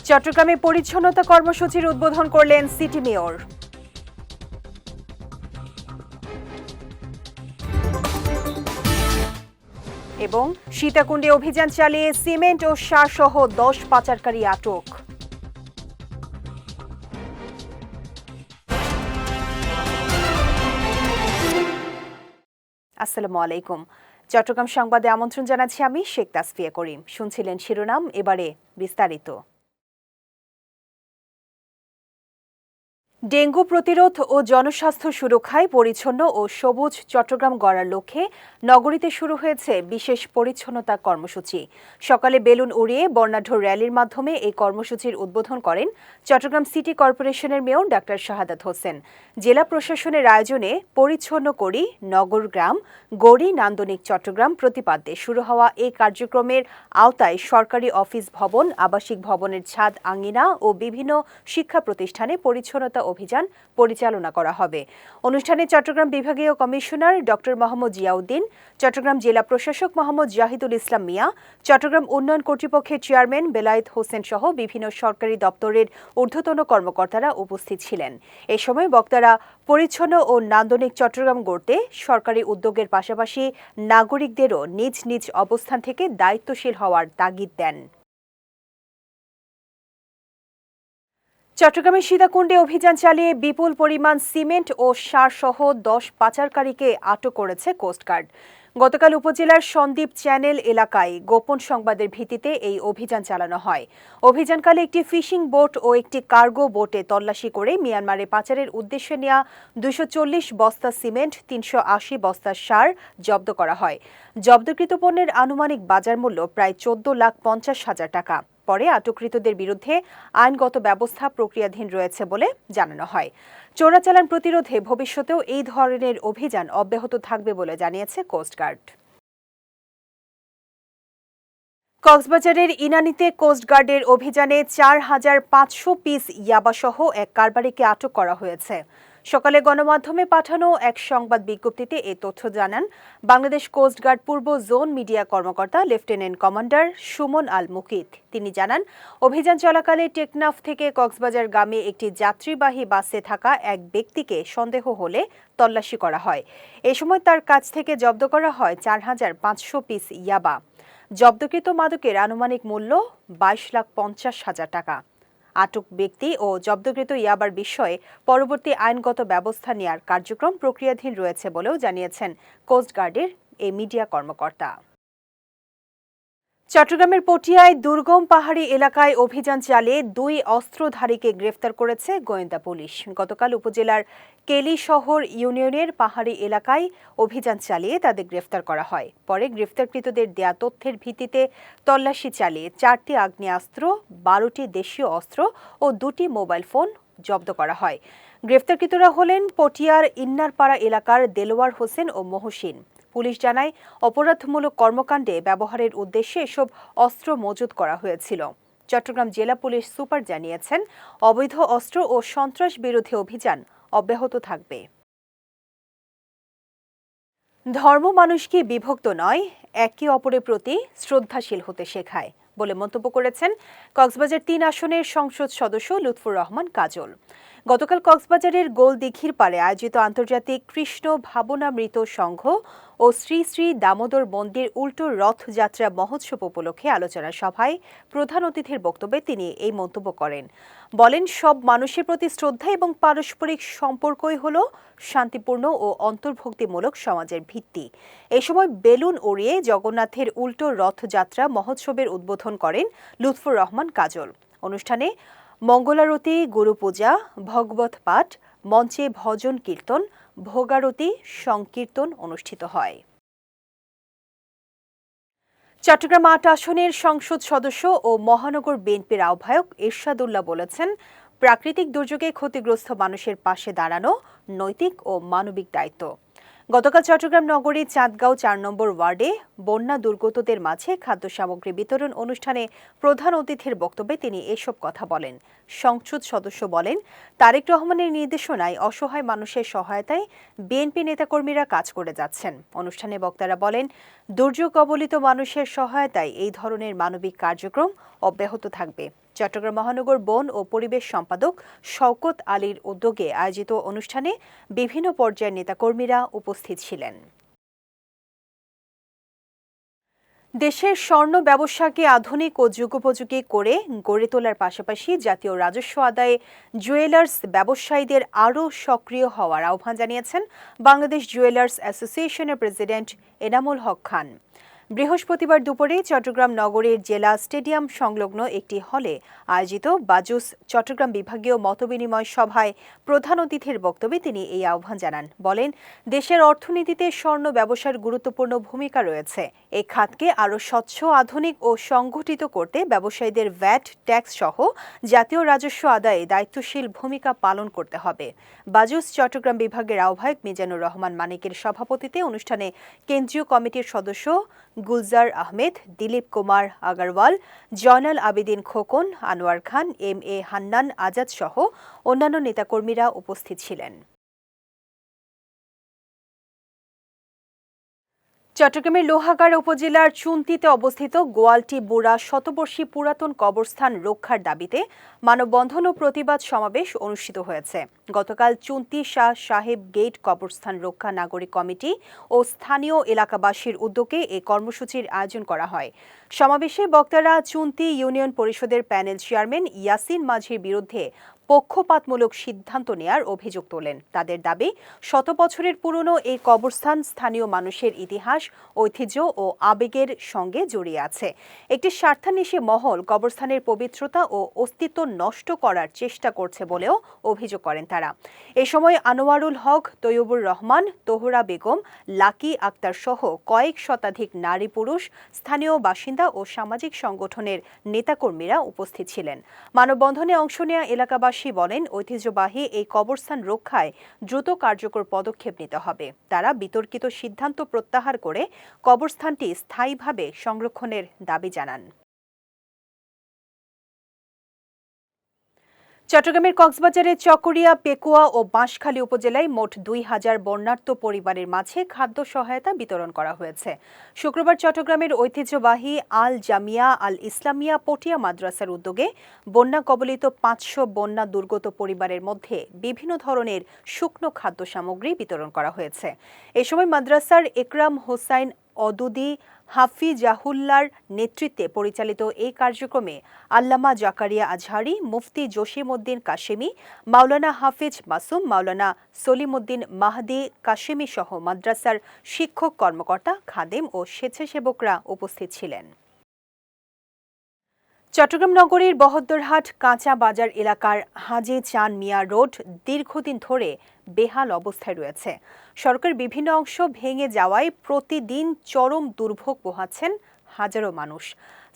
চট্টগ্রামে পরিচ্ছন্নতা কর্মসূচির উদ্বোধন করলেন সিটি মেয়র। এবং সীতাকুণ্ডে অভিযান চালিয়ে সিমেন্ট ও সার সহ 10 পাচারকারী আটক। আসসালামু আলাইকুম। চট্টগ্রাম সংবাদে আমন্ত্রণ জানাচ্ছি আমি শেখ তাসফিয়া করিম। শুনছিলেন শিরোনাম, এবারে বিস্তারিত। ডেঙ্গু প্রতিরোধ ও জনস্বাস্থ্য সুরক্ষায় পরিচ্ছন্ন ও সবুজ চট্টগ্রাম গড়ার লক্ষ্যে নগরীতে শুরু হয়েছে বিশেষ পরিচ্ছন্নতা কর্মসূচি। সকালে বেলুন উড়িয়ে বর্ণাঢ্য র্যালির মাধ্যমে এই কর্মসূচির উদ্বোধন করেন চট্টগ্রাম সিটি কর্পোরেশনের মেয়র ডাক্তার শাহাদাত হোসেন। জেলা প্রশাসনের আয়োজনে পরিচ্ছন্ন করি নগরগ্রাম গড়ি নান্দনিক চট্টগ্রাম প্রতিপাদ্যে শুরু হওয়া এই কার্যক্রমের আওতায় সরকারি অফিস ভবন, আবাসিক ভবনের ছাদ, আঙিনা ও বিভিন্ন শিক্ষা প্রতিষ্ঠানে পরিচ্ছন্নতা অভিযান পরিচালনা করা হবে। অনুষ্ঠানে চট্টগ্রাম বিভাগীয় কমিশনার ডক্টর মোহাম্মদ জিয়াউদ্দিন, চট্টগ্রাম জেলা প্রশাসক মোহাম্মদ জাহিদুল ইসলাম মিয়া, চট্টগ্রাম উন্নয়ন কর্তৃপক্ষের চেয়ারম্যান বেলায়েত হোসেন সহ বিভিন্ন সরকারি দপ্তরের ঊর্ধ্বতন কর্মকর্তারা উপস্থিত ছিলেন। এ সময় বক্তারা পরিচ্ছন্ন ও নান্দনিক চট্টগ্রাম গড়তে সরকারি উদ্যোগের পাশাপাশি নাগরিকদেরও নিজ নিজ অবস্থান থেকে দায়িত্বশীল হওয়ার তাগিদ দেন। চট্টগ্রামের সীতাকুণ্ডে অভিযান চালিয়ে বিপুল পরিমাণ সিমেন্ট ও সার সহ 10 পাচারকারীকে আটক করেছে কোস্টগার্ড। গতকাল উপজেলার সন্দ্বীপ চ্যানেল এলাকায় গোপন সংবাদের ভিত্তিতে এই অভিযান চালানো হয়। অভিযানকালে একটি ফিশিং বোট ও একটি কার্গো বোটে তল্লাশি করে মিয়ানমারে পাচারের উদ্দেশ্যে নেওয়া 240 বস্তা সিমেন্ট, 380 বস্তা সার জব্দ করা হয়। জব্দকৃত পণ্যের আনুমানিক বাজার মূল্য প্রায় 14,50,000 টাকা। পরে আটককৃতদের বিরুদ্ধে আইনগত ব্যবস্থা প্রক্রিয়াধীন রয়েছে বলে জানানো হয়। চোরাচালান প্রতিরোধে ভবিষ্যতেও এই ধরনের অভিযান অব্যাহত থাকবে বলে জানিয়েছে কোস্টগার্ড। কক্সবাজারের ইনানীতে কোস্টগার্ডের অভিযানে 4,500 পিস ইয়াবাসহ এক কারবারিকে আটক করা হয়েছে। সকালে গণমাধ্যমে পাঠানো এক সংবাদ বিজ্ঞপ্তিতে এ তথ্য জানান বাংলাদেশ কোস্টগার্ড পূর্ব জোন মিডিয়া কর্মকর্তা লেফটেন্যান্ট কমান্ডার সুমন আল মুকিত। তিনি জানান, অভিযান চলাকালে টেকনাফ থেকে কক্সবাজারগামী একটি যাত্রীবাহী বাসে থাকা এক ব্যক্তিকে সন্দেহ হলে তল্লাশি করা হয়। এ সময় তার কাছ থেকে জব্দ করা হয় 4,500 পিস ইয়াবা। জব্দকৃত মাদকের আনুমানিক মূল্য 22,50,000 টাকা। আটক ব্যক্তি ও জব্দকৃত ইয়াবার বিষয়ে পরবর্তী আইনগত ব্যবস্থা নেওয়ার কার্যক্রম প্রক্রিয়াধীন রয়েছে বলেও জানিয়েছেন কোস্টগার্ডের এই মিডিয়া কর্মকর্তা। চট্টগ্রামের পটিয়ায় দুর্গম পাহাড়ি এলাকায় অভিযান চালিয়ে 2 অস্ত্রধারীকে গ্রেফতার করেছে গোয়েন্দা পুলিশ। গতকাল উপজেলার কেলিশহর ইউনিয়নের পাহাড়ি এলাকায় অভিযান চালিয়ে তাদের গ্রেফতার করা হয়। পরে গ্রেফতারকৃতদের দেয়া তথ্যের ভিত্তিতে তল্লাশি চালিয়ে 4টি আগ্নেয়াস্ত্র, 12টি দেশীয় অস্ত্র ও 2টি মোবাইল ফোন জব্দ করা হয়। গ্রেফতারকৃতরা হলেন পটিয়ার ইন্নারপাড়া এলাকার দেলোয়ার হোসেন ও মহসিন। পুলিশ জানায়, অপরাধমূলক কর্মকাণ্ডে ব্যবহারের উদ্দেশ্যে এসব অস্ত্র মজুত করা হয়েছিল। চট্টগ্রাম জেলা পুলিশ সুপার জানিয়েছেন, অবৈধ অস্ত্র ও সন্ত্রাস বিরোধী অভিযান অব্যাহত থাকবে। ধর্ম মানুষকে বিভক্ত নয়, একে অপরের প্রতি শ্রদ্ধাশীল হতে শেখায় বলে মন্তব্য করেছেন কক্সবাজার 3 আসনের সংসদ সদস্য লুৎফুর রহমান কাজল। গতকাল কক্সবাজারের গোলদিঘির পাড়ে আয়োজিত আন্তর্জাতিক কৃষ্ণ ভাবনামৃত সংঘ ও শ্রী শ্রী দামোদর মন্দির উল্টো রথযাত্রা মহোৎসব উপলক্ষে আলোচনা সভায় প্রধান অতিথির বক্তব্যে তিনি এই মন্তব্য করেন। বলেন, সব মানুষের প্রতি শ্রদ্ধা এবং পারস্পরিক সম্পর্কই হল শান্তিপূর্ণ ও অন্তর্ভুক্তিমূলক সমাজের ভিত্তি। এ সময় বেলুন উড়িয়ে জগন্নাথের উল্টো রথযাত্রা মহোৎসবের উদ্বোধন করেন লুৎফুর রহমান কাজল। অনুষ্ঠানে মঙ্গলারতি, গুরুপূজা, ভগবত পাঠ, মঞ্চে ভজন কীর্তন, ভোগারতি, সংকীর্তন অনুষ্ঠিত হয়। চট্টগ্রাম 8 আসনের সংসদ সদস্য ও মহানগর বিএনপির আহ্বায়ক এরশাদুল্লাহ বলেছেন, প্রাকৃতিক দুর্যোগে ক্ষতিগ্রস্ত মানুষের পাশে দাঁড়ানো নৈতিক ও মানবিক দায়িত্ব। গতকাল চট্টগ্রাম নগরীর চাঁদগাঁও 4 নম্বর ওয়ার্ডে বন্যা দুর্গতদের মাঝে খাদ্য সামগ্রী বিতরণ অনুষ্ঠানে প্রধান অতিথির বক্তব্যে তিনি এসব কথা বলেন। সংসদ সদস্য বলেন, তারেক রহমানের নির্দেশনায় অসহায় মানুষের সহায়তায় বিএনপি নেতাকর্মীরা কাজ করে যাচ্ছেন। অনুষ্ঠানে বক্তারা বলেন, দুর্যোগ কবলিত মানুষের সহায়তায় এই ধরনের মানবিক কার্যক্রম অব্যাহত থাকবে। চট্টগ্রাম মহানগর বন ও পরিবেশ সম্পাদক শওকত আলীর উদ্যোগে আয়োজিত অনুষ্ঠানে বিভিন্ন পর্যায়ের নেতাকর্মীরা উপস্থিত ছিলেন। দেশের স্বর্ণ ব্যবসাকে আধুনিক ও যুগোপযোগী করে গড়ে তোলার পাশাপাশি জাতীয় রাজস্ব আদায়ে জুয়েলার্স ব্যবসায়ীদের আরও সক্রিয় হওয়ার আহ্বান জানিয়েছেন বাংলাদেশ জুয়েলার্স অ্যাসোসিয়েশনের প্রেসিডেন্ট এনামুল হক খান। বৃহস্পতিবার দুপুরে চট্টগ্রাম নগরীর জেলা স্টেডিয়াম সংলগ্ন একটি হলে আয়োজিত বাজুস চট্টগ্রাম বিভাগীয় মতবিনিময় সভায় প্রধান অতিথির বক্তব্যে তিনি এই আহ্বান জানান। বলেন, দেশের অর্থনীতিতে স্বর্ণ ব্যবসার গুরুত্বপূর্ণ ভূমিকা রয়েছে। এই খাতকে আরও স্বচ্ছ, আধুনিক ও সংগঠিত করতে ব্যবসায়ীদের ভ্যাট ট্যাক্স সহ জাতীয় রাজস্ব আদায়ে দায়িত্বশীল ভূমিকা পালন করতে হবে। বাজুস চট্টগ্রাম বিভাগের আহ্বায়ক মিজানুর রহমান মানিকের সভাপতিত্বে অনুষ্ঠানে কেন্দ্রীয় কমিটির সদস্য গুলজার আহমেদ, দিলীপ কুমার আগারওয়াল, জয়নাল আবেদিন খোকন, আনোয়ার খান, এম.এ. হান্নান আজাদ সহ অন্যান্য নেতাকর্মীরা উপস্থিত ছিলেন। চট্টগ্রামের লোহাগাড়া উপজেলার চুন্তিতে অবস্থিত গোয়ালটি বুড়া শতবর্ষী পুরাতন কবরস্থান রক্ষার দাবিতে মানববন্ধন ও প্রতিবাদ সমাবেশ অনুষ্ঠিত হয়েছে। গতকাল চুন্তি শাহ সাহেব গেট কবরস্থান রক্ষা নাগরিক কমিটি ও স্থানীয় এলাকাবাসীর উদ্যোগে এ কর্মসূচির আয়োজন করা হয়। সমাবেশে বক্তারা চুন্তি ইউনিয়ন পরিষদের প্যানেল চেয়ারম্যান ইয়াসিন মাঝির বিরুদ্ধে পক্ষপাতমূলক সিদ্ধান্ত নেয়ার অভিযোগ তোলেন। তাদের দাবি, শত বছরের পুরনো এই কবরস্থান স্থানীয় মানুষের ইতিহাস, ঐতিহ্য ও আবেগের সঙ্গে জড়িয়ে আছে। একটি স্বার্থান্বেষী মহল কবরস্থানের পবিত্রতা ও অস্তিত্ব নষ্ট করার চেষ্টা করছে বলেও অভিযোগ করেন তারা। এ সময় আনোয়ারুল হক, তৈয়বুর রহমান, তোহরা বেগম, লাকি আক্তার সহ কয়েক শতাধিক নারী পুরুষ, স্থানীয় বাসিন্দা ও সামাজিক সংগঠনের নেতাকর্মীরা উপস্থিত ছিলেন। মানববন্ধনে অংশ নেওয়া এলাকাবাসী বলেন, ঐতিহ্যবাহী এই কবরস্থান রক্ষায় দ্রুত কার্যকর পদক্ষেপ নিতে হবে। তারা বিতর্কিত সিদ্ধান্ত প্রত্যাহার করে কবরস্থানটি স্থায়ীভাবে সংরক্ষণের দাবি জানান। চট্টগ্রামের কক্সবাজারের চকরিয়া, পেকুয়া ও বাঁশখালী উপজেলায় মোট ২,০০০ বন্যার্ত পরিবারের মাঝে খাদ্য সহায়তা বিতরণ করা হয়েছে। শুক্রবার চট্টগ্রামের ঐতিহ্যবাহী আল জামিয়া আল ইসলামিয়া পটিয়া মাদ্রাসার উদ্যোগে বন্যা কবলিত ৫০০ বন্যা দুর্গত পরিবারের মধ্যে বিভিন্ন ধরনের শুকনো খাদ্য সামগ্রী বিতরণ করা হয়েছে। এ সময় মাদ্রাসার একরাম হোসাইন অদুদি হাফিজাহুল্লার নেতৃত্বে পরিচালিত এই কার্যক্রমে আল্লামা জাকারিয়া আজহারি, মুফতি জসিমউদ্দিন কাশেমি, মাওলানা হাফিজ মাসুম, মাওলানা সলিমউদ্দিন মাহদি কাশেমি সহ মাদ্রাসার শিক্ষক, কর্মকর্তা, খাদেম ও স্বেচ্ছাসেবকরা উপস্থিত ছিলেন। চট্টগ্রাম নগরীর বহদ্দরহাট কাঁচা বাজার এলাকার হাজী চান মিয়া রোড দীর্ঘদিন ধরে বেহাল অবস্থায় রয়েছে। সড়কের বিভিন্ন অংশ ভেঙে যাওয়ায় প্রতিদিন চরম দুর্ভোগ পোহাচ্ছেন হাজারো মানুষ।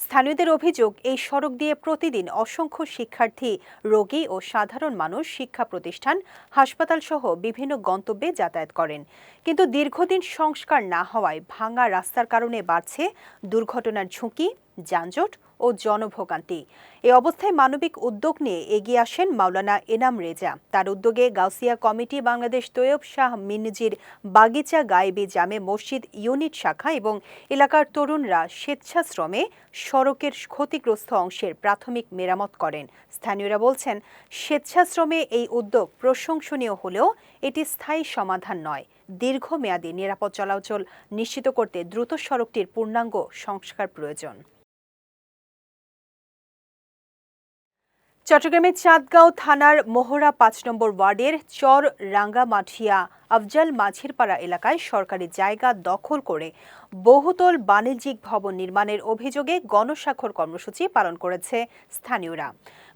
স্থানীয়দের অভিযোগ, এই সড়ক দিয়ে প্রতিদিন অসংখ্য শিক্ষার্থী, রোগী ও সাধারণ মানুষ শিক্ষা প্রতিষ্ঠান, হাসপাতাল সহ বিভিন্ন গন্তব্যে যাতায়াত করেন। কিন্তু দীর্ঘদিন সংস্কার না হওয়ায় ভাঙা রাস্তার কারণে বাড়ছে দুর্ঘটনার ঝুঁকি, যানজট ও জনভোগান্তি। এই অবস্থায় মানবিক উদ্যোগ নিয়ে এগিয়ে আসেন মাওলানা এনাম রেজা। তার উদ্যোগে গাউসিয়া কমিটি, বাংলাদেশ তৈয়ব শাহ মিনজির বাগিচা গায়েবী জামে মসজিদ ইউনিট শাখা এবং এলাকার তরুণরা স্বেচ্ছাশ্রমে সড়কের ক্ষতিগ্রস্ত অংশের প্রাথমিক মেরামত করেন। স্থানীয়রা বলছেন, স্বেচ্ছাশ্রমে এই উদ্যোগ প্রশংসনীয় হলেও এটি স্থায়ী সমাধান নয়। দীর্ঘমেয়াদী নিরাপদ চলাচল নিশ্চিত করতে দ্রুত সড়কটির পূর্ণাঙ্গ সংস্কার প্রয়োজন। চট্টগ্রামের চাঁদগাঁও থানার মোহরা ৫ নম্বর ওয়ার্ডের চর রাঙ্গামাঠিয়া আফজাল মাঝিরপাড়া এলাকায় সরকারি জায়গা দখল করে বহুতল বাণিজ্যিক ভবন নির্মাণের অভিযোগে গণস্বাক্ষর কর্মসূচি পালন করেছে স্থানীয়রা।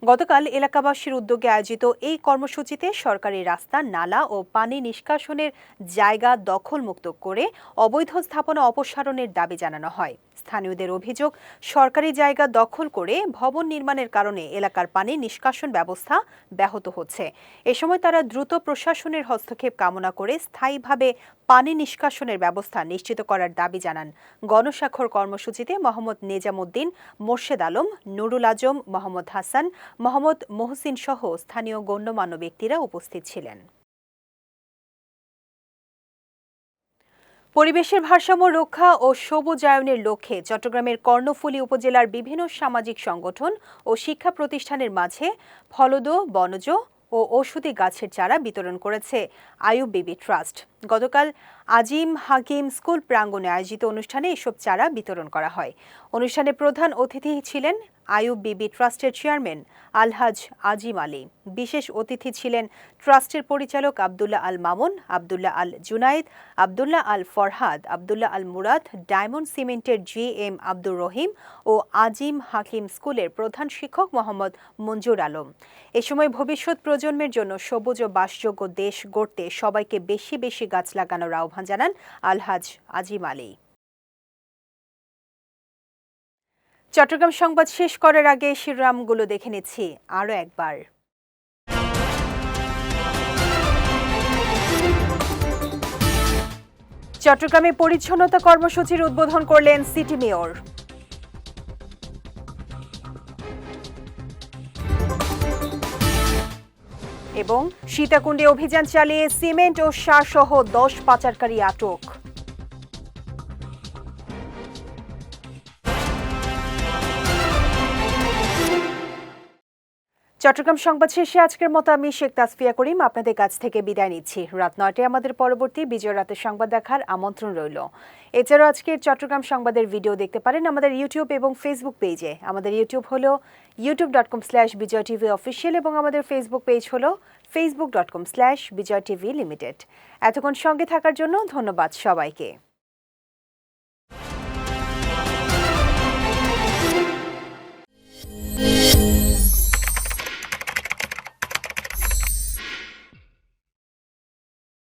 গতকাল এলাকাবাসীর উদ্যোগে আয়োজিত এই কর্মসূচিতে সরকারি রাস্তা, নালা ও পানি নিষ্কাশনের জায়গা দখলমুক্ত করে অবৈধ স্থাপনা অপসারণের দাবি জানানো হয়। স্থানীয়দের অভিযোগ, সরকারি জায়গা দখল করে ভবন নির্মাণের কারণে এলাকার পানি নিষ্কাশন ব্যবস্থা ব্যাহত হচ্ছে। এ সময় তারা দ্রুত প্রশাসনের হস্তক্ষেপ কামনা করে স্থায়ীভাবে পানি নিষ্কাশনের ব্যবস্থা নিশ্চিত করার দাবি জানান। গণস্বাক্ষর কর্মসূচিতে মোহাম্মদ নেজামউদ্দিন, মোর্শেদ আলম, নুরুল আজম, মোহাম্মদ হাসান, মোহাম্মদ মহসিন সহ স্থানীয় গণ্যমান্য ব্যক্তিরা উপস্থিত ছিলেন। পরিবেশের ভারসাম্য রক্ষা ও সবুজায়নের লক্ষ্যে চট্টগ্রামের কর্ণফুলী উপজেলার বিভিন্ন সামাজিক সংগঠন ও শিক্ষা প্রতিষ্ঠানের মাঝে ফলদ, বনজ ও ঔষধি গাছের চারা বিতরণ করেছে আইয়ুব বিবি ট্রাস্ট। গতকাল আজিম হাকিম স্কুল প্রাঙ্গণে আয়োজিত অনুষ্ঠানে এসব চারা বিতরণ করা হয়। অনুষ্ঠানে প্রধান অতিথি ছিলেন আইয়ুব বিবি ট্রাস্টের চেয়ারম্যান আলহাজ আজিম আলী। বিশেষ অতিথি ছিলেন ট্রাস্টের পরিচালক আব্দুল্লাহ আল মামুন, আব্দুল্লাহ আল জুনাইদ, আব্দুল্লাহ আল ফরহাদ, আব্দুল্লাহ আল মুরাদ, ডায়মন্ড সিমেন্টের GM আব্দুর রহিম ও আজিম হাকিম স্কুলের প্রধান শিক্ষক মোহাম্মদ মঞ্জুর আলম। এ সময় ভবিষ্যৎ প্রজন্মের জন্য সবুজ ও বাসযোগ্য দেশ গড়তে সবাইকে বেশি বেশি গাছ লাগানোর আহ্বান জানান আলহাজ আজিম আলী। চট্টগ্রাম সংবাদ শেষ করার আগে শিরোনামগুলো দেখে নিচ্ছি আরও একবার। চট্টগ্রামে পরিচ্ছন্নতা কর্মসূচির উদ্বোধন করলেন সিটি মেয়র। এবং সীতাকুণ্ডে অভিযান চালিয়ে সিমেন্ট ও সার সহ 10 পাচারকারী আটক। চট্টগ্রাম সংবাদ শেষে আজকের মতো আমি শেখ তাসফিয়া করিম আপনাদের কাছ থেকে বিদায় নিচ্ছি। রাত 9টায় আমাদের পরবর্তী বিজয় রাতের সংবাদ দেখার আমন্ত্রণ রইল। এছাড়াও আজকের চট্টগ্রাম সংবাদের ভিডিও দেখতে পারেন আমাদের ইউটিউব এবং ফেসবুক পেজে। আমাদের ইউটিউব হলো youtube.com/bijoytvofficial এবং আমাদের ফেসবুক পেজ হলো facebook.com/bijoytvlimited। এতক্ষণ সঙ্গে থাকার জন্য ধন্যবাদ সবাইকে।